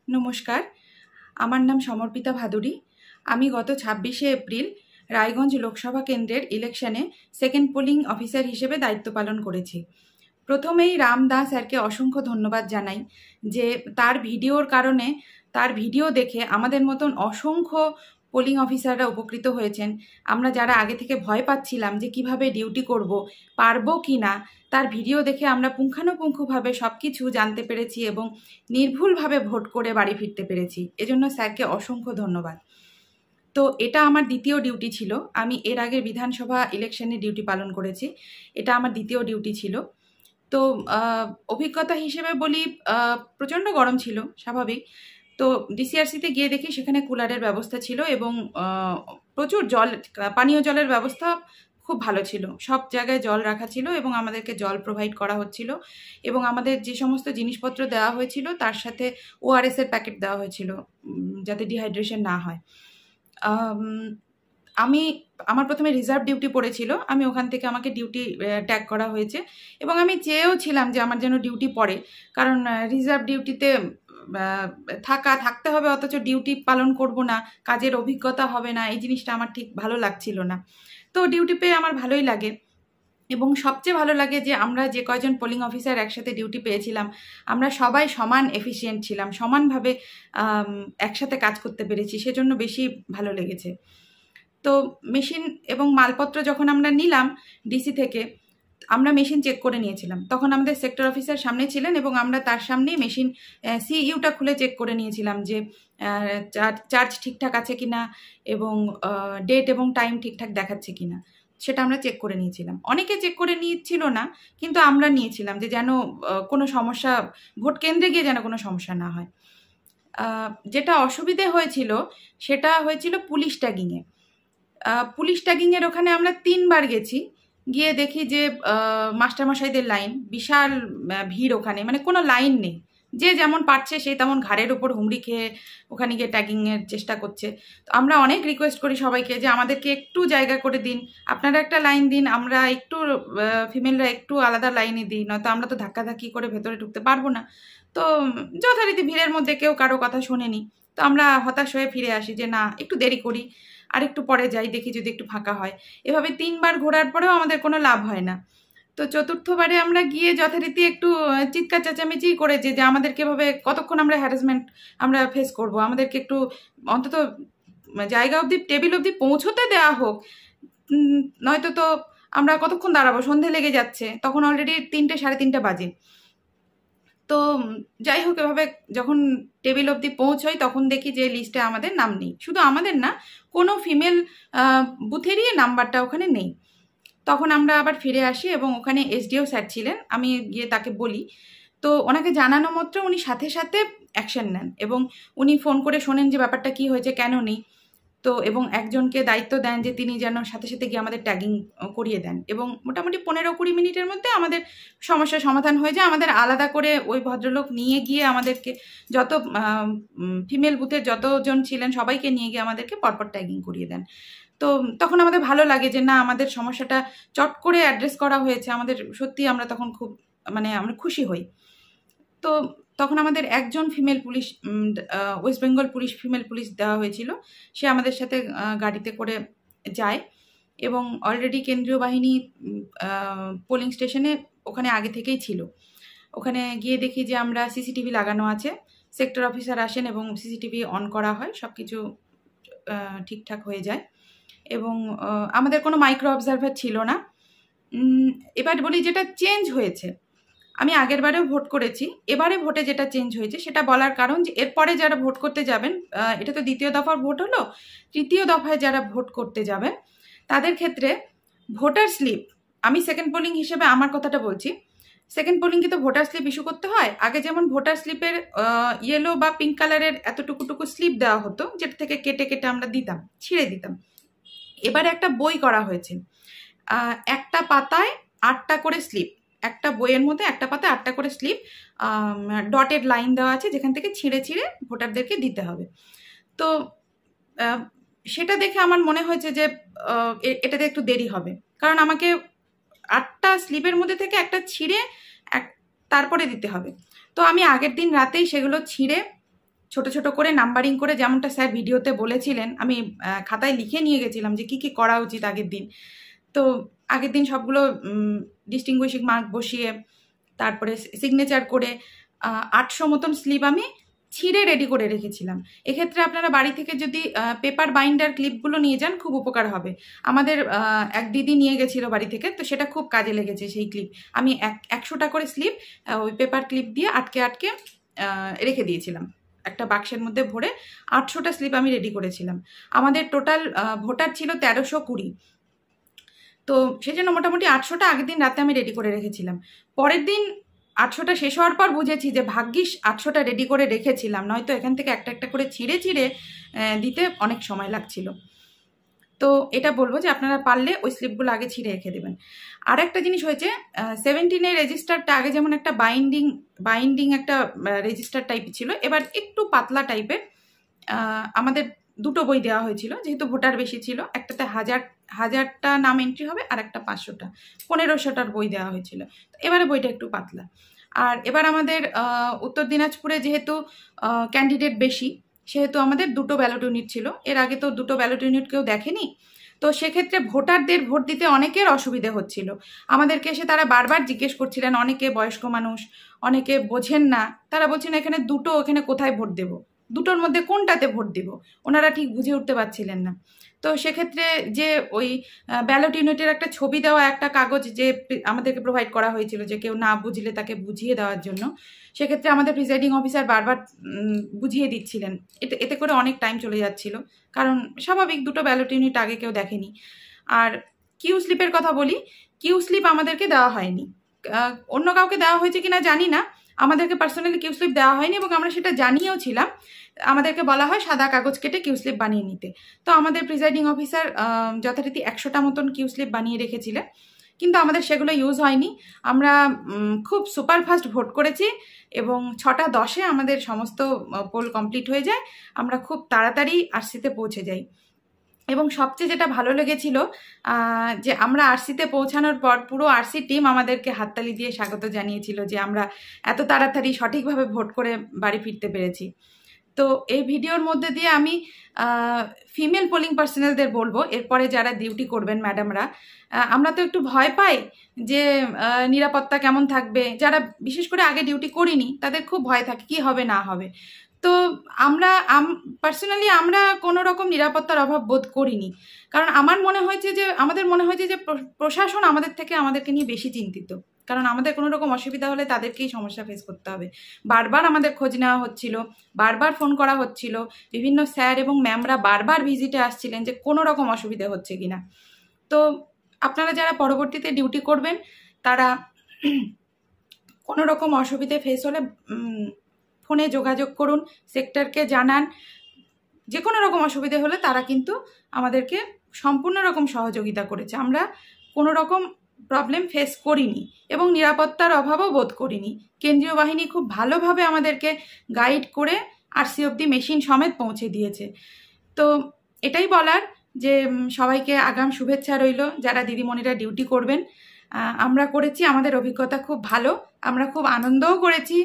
নমস্কার, আমার নাম সমর্পিতা ভাদুরী। আমি গত ২৬শে এপ্রিল রায়গঞ্জ লোকসভা কেন্দ্রের ইলেকশনে সেকেন্ড পোলিং অফিসার হিসেবে দায়িত্ব পালন করেছি। প্রথমেই রাম দাস স্যারকে অসংখ্য ধন্যবাদ জানাই যে তার ভিডিওর কারণে, তার ভিডিও দেখে আমাদের মতন অসংখ্য পোলিং অফিসাররা উপকৃত হয়েছেন। আমরা যারা আগে থেকে ভয় পাচ্ছিলাম যে কিভাবে ডিউটি করব, পারবো কি না, তার ভিডিও দেখে আমরা পুঙ্খানুপুঙ্খভাবে সব কিছু জানতে পেরেছি এবং নির্ভুলভাবে ভোট করে বাড়ি ফিরতে পেরেছি। এজন্য স্যারকে অসংখ্য ধন্যবাদ। তো এটা আমার দ্বিতীয় ডিউটি ছিল। আমি এর আগের বিধানসভা ইলেকশনে ডিউটি পালন করেছি, এটা আমার দ্বিতীয় ডিউটি ছিল। তো অভিজ্ঞতা হিসেবে বলি, প্রচণ্ড গরম ছিল, স্বাভাবিক। তো ডিসিআরসিতে গিয়ে দেখি সেখানে কুলারের ব্যবস্থা ছিল এবং প্রচুর জল, পানীয় জলের ব্যবস্থা খুব ভালো ছিল। সব জায়গায় জল রাখা ছিল এবং আমাদেরকে জল প্রোভাইড করা হচ্ছিল এবং আমাদের যে সমস্ত জিনিসপত্র দেওয়া হয়েছিল তার সাথে ওআরএসের প্যাকেট দেওয়া হয়েছিল যাতে ডিহাইড্রেশন না হয়। আমার প্রথমে রিজার্ভ ডিউটি পড়েছিল, আমি ওখান থেকে আমাকে ডিউটি ট্যাগ করা হয়েছে এবং আমি চেয়েও ছিলাম যে আমার যেন ডিউটি পড়ে, কারণ রিজার্ভ ডিউটিতে থাকতে হবে অথচ ডিউটি পালন করব না, কাজের অভিজ্ঞতা হবে না, এই জিনিসটা আমার ঠিক ভালো লাগছিল না। তো ডিউটি পেয়ে আমার ভালোই লাগে এবং সবচেয়ে ভালো লাগে যে আমরা যে কয়জন পোলিং অফিসার একসাথে ডিউটি পেয়েছিলাম আমরা সবাই সমান এফিশিয়েন্ট ছিলাম, সমানভাবে একসাথে কাজ করতে পেরেছি, সেজন্য বেশি ভালো লেগেছে। তো মেশিন এবং মালপত্র যখন আমরা নিলাম ডিসি থেকে, আমরা মেশিন চেক করে নিয়েছিলাম। তখন আমাদের সেক্টর অফিসার সামনে ছিলেন এবং আমরা তার সামনেই মেশিন সিইউটা খুলে চেক করে নিয়েছিলাম যে চার্জ ঠিকঠাক আছে কিনা এবং ডেট এবং টাইম ঠিকঠাক দেখাচ্ছে কিনা, সেটা আমরা চেক করে নিয়েছিলাম। অনেকে চেক করে নিয়েছিল না, কিন্তু আমরা নিয়েছিলাম যে যেন কোনো সমস্যা, ভোট কেন্দ্রে গিয়ে যেন কোনো সমস্যা না হয়। যেটা অসুবিধে হয়েছিল সেটা হয়েছিল পুলিশ ট্যাগিংয়ে। পুলিশ ট্যাগিংয়ের ওখানে আমরা 3 বার গেছি, গিয়ে দেখি যে মাস্টারমশাইদের লাইন, বিশাল ভিড় ওখানে, মানে কোনো লাইন নেই, যে যেমন পারছে সে তেমন ঘাড়ের উপর হুমড়ি খেয়ে ওখানে গিয়ে ট্যাগিংয়ের চেষ্টা করছে। তো আমরা অনেক রিকোয়েস্ট করি সবাইকে যে আমাদেরকে একটু জায়গা করে দিন, আপনারা একটা লাইন দিন, আমরা একটু ফিমেলরা একটু আলাদা লাইনে দিই, নয়তো আমরা তো ধাক্কাধাক্কি করে ভেতরে ঢুকতে পারবো না। তো যথারীতি ভিড়ের মধ্যে কেউ কারো কথা শোনেনি। তো আমরা হতাশ হয়ে ফিরে আসি যে না, একটু দেরি করি, আর একটু পরে যাই, দেখি যদি একটু ফাঁকা হয়। এভাবে 3 বার ঘোরার পরেও আমাদের কোনো লাভ হয় না। তো চতুর্থবারে আমরা গিয়ে যথারীতি একটু চিৎকার চেঁচামেচি করেছি যে আমাদেরকে এভাবে কতক্ষণ আমরা হ্যারাসমেন্ট আমরা ফেস করব, আমাদেরকে একটু অন্তত জায়গা অবধি, টেবিল অবধি পৌঁছতে দেওয়া হোক, নয়তো তো আমরা কতক্ষণ দাঁড়াবো, সন্ধে লেগে যাচ্ছে, তখন অলরেডি 3টে 3:30 বাজে। তো যাই হোক, এভাবে যখন টেবিল অবধি পৌঁছই তখন দেখি যে লিস্টে আমাদের নাম নেই। শুধু আমাদের না, কোনো ফিমেল বুথেরই নাম্বারটা ওখানে নেই। তখন আমরা আবার ফিরে আসি এবং ওখানে এসডিও স্যার ছিলেন, আমি গিয়ে তাকে বলি। তো ওনাকে জানানো মাত্র উনি সাথে সাথে অ্যাকশন নেন এবং উনি ফোন করে শোনেন যে ব্যাপারটা কি হয়েছে, কেন নেই। তো এবং একজনকে দায়িত্ব দেন যে তিনি যেন সাথে সাথে গিয়ে আমাদের ট্যাগিং করিয়ে দেন এবং মোটামুটি 15-20 মিনিটের মধ্যে আমাদের সমস্যার সমাধান হয়ে যায়। আমাদের আলাদা করে ওই ভদ্রলোক নিয়ে গিয়ে আমাদেরকে, যত ফিমেল বুথের যতজন ছিলেন সবাইকে নিয়ে গিয়ে আমাদেরকে পরপর ট্যাগিং করিয়ে দেন। তো তখন আমাদের ভালো লাগে যে না, আমাদের সমস্যাটা চট করে অ্যাড্রেস করা হয়েছে, আমাদের সত্যি আমরা তখন খুব আমরা খুশি হই। তো তখন আমাদের একজন female police, West Bengal police, female police দেওয়া হয়েছিল, সে আমাদের সাথে গাড়িতে করে যায় এবং অলরেডি কেন্দ্রীয় বাহিনী পোলিং স্টেশনে ওখানে আগে থেকেই ছিল। ওখানে গিয়ে দেখি যে আমরা সিসিটিভি লাগানো আছে, সেক্টর অফিসার আসেন এবং সিসিটিভি অন করা হয়, সব কিছু ঠিকঠাক হয়ে যায় এবং আমাদের কোনো মাইক্রো অবজারভার ছিল না। এবার বলি যেটা চেঞ্জ হয়েছে, আমি আগের বারেও ভোট করেছি, এবারে ভোটে যেটা চেঞ্জ হয়েছে সেটা বলার কারণ যে এরপরে যারা ভোট করতে যাবেন, এটা তো দ্বিতীয় দফার ভোট হলো, তৃতীয় দফায় যারা ভোট করতে যাবেন তাদের ক্ষেত্রে ভোটার স্লিপ, আমি সেকেন্ড পোলিং হিসেবে আমার কথাটা বলছি, সেকেন্ড পোলিংকে তো ভোটার স্লিপ ইস্যু করতে হয়। আগে যেমন ভোটার স্লিপের ইয়েলো বা পিঙ্ক কালারের এতটুকু স্লিপ দেওয়া হতো, যেটা থেকে কেটে কেটে আমরা দিতাম, ছিঁড়ে দিতাম। এবারে একটা বই করা হয়েছে, একটা পাতায় 8টা করে স্লিপ, একটা বইয়ের মধ্যে একটা পাতায় 8টা করে স্লিপ, ডটেড লাইন দেওয়া আছে যেখান থেকে ছিঁড়ে ছিঁড়ে ভোটারদেরকে দিতে হবে। তো সেটা দেখে আমার মনে হয়েছে যে এটাতে একটু দেরি হবে, কারণ আমাকে 8টা স্লিপের মধ্যে থেকে একটা ছিঁড়ে তারপরে দিতে হবে। তো আমি আগের দিন রাতেই সেগুলো ছিঁড়ে ছোট ছোট করে নাম্বারিং করে, যেমনটা স্যার ভিডিওতে বলেছিলেন, আমি খাতায় লিখে নিয়ে গেছিলাম যে কী করা উচিত আগের দিন। তো আগের দিন সবগুলো ডিস্টিংগুইশিং মার্ক বসিয়ে তারপরে সিগনেচার করে 800 মতন স্লিপ আমি ছিঁড়ে রেডি করে রেখেছিলাম। এক্ষেত্রে আপনারা বাড়ি থেকে যদি পেপার বাইন্ডার ক্লিপগুলো নিয়ে যান খুব উপকার হবে। আমাদের এক দিদি নিয়ে গেছিলো বাড়ি থেকে, তো সেটা খুব কাজে লেগেছে সেই ক্লিপ। আমি 100টা করে স্লিপ ওই পেপার ক্লিপ দিয়ে আটকে আটকে রেখে দিয়েছিলাম একটা বাক্সের মধ্যে ভরে। 800টা স্লিপ আমি রেডি করেছিলাম। আমাদের টোটাল ভোটার ছিল 1320। তো সেই জন্য মোটামুটি 800টা আগের দিন রাতে আমি রেডি করে রেখেছিলাম। পরের দিন 800টা শেষ হওয়ার পর বুঝেছি যে ভাগ্যিস 800টা রেডি করে রেখেছিলাম, নয়তো এখান থেকে একটা একটা করে ছিঁড়ে ছিঁড়ে দিতে অনেক সময় লাগছিল। তো এটা বলবো যে আপনারা পারলে ওই স্লিপগুলো আগে ছিঁড়ে রেখে দেবেন। আর একটা জিনিস হয়েছে, 17-এর রেজিস্টারটা আগে যেমন একটা বাইন্ডিং একটা রেজিস্টার টাইপ ছিল, এবার একটু পাতলা টাইপের আমাদের দুটো বই দেওয়া হয়েছিল, যেহেতু ভোটার বেশি ছিল। একটাতে 1000টা নাম এন্ট্রি হবে, আর একটা 500টা, 1500টার বই দেওয়া হয়েছিল। এবারে বইটা একটু পাতলা। আর এবার আমাদের উত্তর দিনাজপুরে যেহেতু ক্যান্ডিডেট বেশি, সেহেতু আমাদের 2টো ব্যালট ইউনিট ছিল। এর আগে তো 2টো ব্যালট ইউনিট কেউ দেখেনি। তো সেক্ষেত্রে ভোটারদের ভোট দিতে অনেকের অসুবিধে হচ্ছিল। আমাদেরকে এসে তারা বারবার জিজ্ঞেস করছিলেন, অনেকে বয়স্ক মানুষ, অনেকে বোঝেন না, তারা বলছেন এখানে 2টো, এখানে কোথায় ভোট দেব, 2টোর মধ্যে কোনটাতে ভোট দেব, ওনারা ঠিক বুঝে উঠতে পারছিলেন না। তো সেক্ষেত্রে যে ওই ব্যালট ইউনিটের একটা ছবি দেওয়া একটা কাগজ যে আমাদেরকে প্রোভাইড করা হয়েছিল, যে কেউ না বুঝলে তাকে বুঝিয়ে দেওয়ার জন্য, সেক্ষেত্রে আমাদের প্রিসাইডিং অফিসার বারবার বুঝিয়ে দিচ্ছিলেন। এতে করে অনেক টাইম চলে যাচ্ছিল, কারণ স্বাভাবিক 2টো ব্যালট ইউনিট আগে কেউ দেখেনি। আর কিউ স্লিপের কথা বলি, কিউ স্লিপ আমাদেরকে দেওয়া হয়নি। অন্য কাউকে দেওয়া হয়েছে কিনা জানি না, আমাদেরকে পার্সোনালি কিউ স্লিপ দেওয়া হয়নি, এবং আমরা সেটা জানিয়েও ছিলাম। আমাদেরকে বলা হয় সাদা কাগজ কেটে কিউ স্লিপ বানিয়ে নিতে। তো আমাদের প্রিসাইডিং অফিসার যথারীতি 100টা মতন কিউ স্লিপ বানিয়ে রেখেছিলেন, কিন্তু আমাদের সেগুলো ইউজ হয়নি। আমরা খুব সুপারফাস্ট ভোট করেছি, এবং 6টা 10-এ আমাদের সমস্ত পোল কমপ্লিট হয়ে যায়। আমরা খুব তাড়াতাড়ি আরসিতে পৌঁছে যাই। এবং সবচেয়ে যেটা ভালো লেগেছিল, যে আমরা আরসিতে পৌঁছানোর পর পুরো আরসি টিম আমাদেরকে হাততালি দিয়ে স্বাগত জানিয়েছিল, যে আমরা এত তাড়াতাড়ি সঠিকভাবে ভোট করে বাড়ি ফিরতে পেরেছি। তো এই ভিডিওর মধ্যে দিয়ে আমি ফিমেল পোলিং পার্সোনালদের বলবো, এরপরে যারা ডিউটি করবেন ম্যাডামরা, আমরা তো একটু ভয় পাই যে নিরাপত্তা কেমন থাকবে। যারা বিশেষ করে আগে ডিউটি করিনি তাদের খুব ভয় থাকে কি হবে না হবে। তো পার্সোনালি আমরা কোনো রকম নিরাপত্তার অভাব বোধ করিনি, কারণ আমাদের মনে হয়েছে যে প্রশাসন আমাদেরকে নিয়ে বেশি চিন্তিত। কারণ আমাদের কোনো রকম অসুবিধা হলে তাদেরকেই সমস্যা ফেস করতে হবে। বারবার আমাদের খোঁজ নেওয়া হচ্ছিল, বারবার ফোন করা হচ্ছিল, বিভিন্ন স্যার এবং ম্যামরা বারবার ভিজিটে আসছিলেন যে কোনো রকম অসুবিধা হচ্ছে কিনা। তো আপনারা যারা পরবর্তীতে ডিউটি করবেন, তারা কোনো রকম অসুবিধে ফেস হলে ফোনে যোগাযোগ করুন, সেক্টরকে জানান। যে কোনো রকম অসুবিধে হলে তারা কিন্তু আমাদেরকে সম্পূর্ণ রকম সহযোগিতা করেছে। আমরা কোনো রকম প্রবলেম ফেস করিনি, এবং নিরাপত্তার অভাবও বোধ করিনি। কেন্দ্রীয় বাহিনী খুব ভালোভাবে আমাদেরকে গাইড করে আরসি অবধি মেশিন সমেত পৌঁছে দিয়েছে। তো এটাই বলার, যে সবাইকে আগাম শুভেচ্ছা রইল যারা দিদিমণিরা ডিউটি করবেন। আমরা করেছি, আমাদের অভিজ্ঞতা খুব ভালো, আমরা খুব আনন্দও করেছি,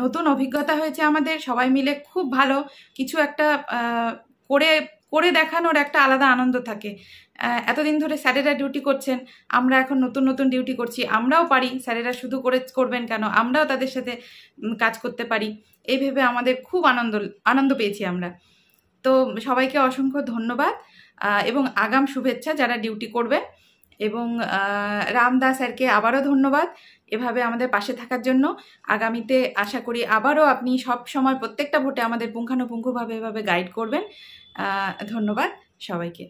নতুন অভিজ্ঞতা হয়েছে আমাদের। সবাই মিলে খুব ভালো কিছু একটা করে দেখানোর একটা আলাদা আনন্দ থাকে। এতদিন ধরে স্যারেরা ডিউটি করছেন, আমরা এখন নতুন নতুন ডিউটি করছি, আমরাও পারি, স্যারেরা শুধু করবেন কেন, আমরাও তাদের সাথে কাজ করতে পারি, এই ভেবে আমাদের খুব আনন্দ পেয়েছি আমরা। তো সবাইকে অসংখ্য ধন্যবাদ এবং আগাম শুভেচ্ছা যারা ডিউটি করবেন। এবং রামদাস স্যারকে আবারও ধন্যবাদ এভাবে আমাদের পাশে থাকার জন্য। আগামীতে আশা করি আবারও আপনি সব সময় প্রত্যেকটা ভোটে আমাদের পুঙ্খানুপুঙ্খভাবে এভাবে গাইড করবেন। ধন্যবাদ সবাইকে।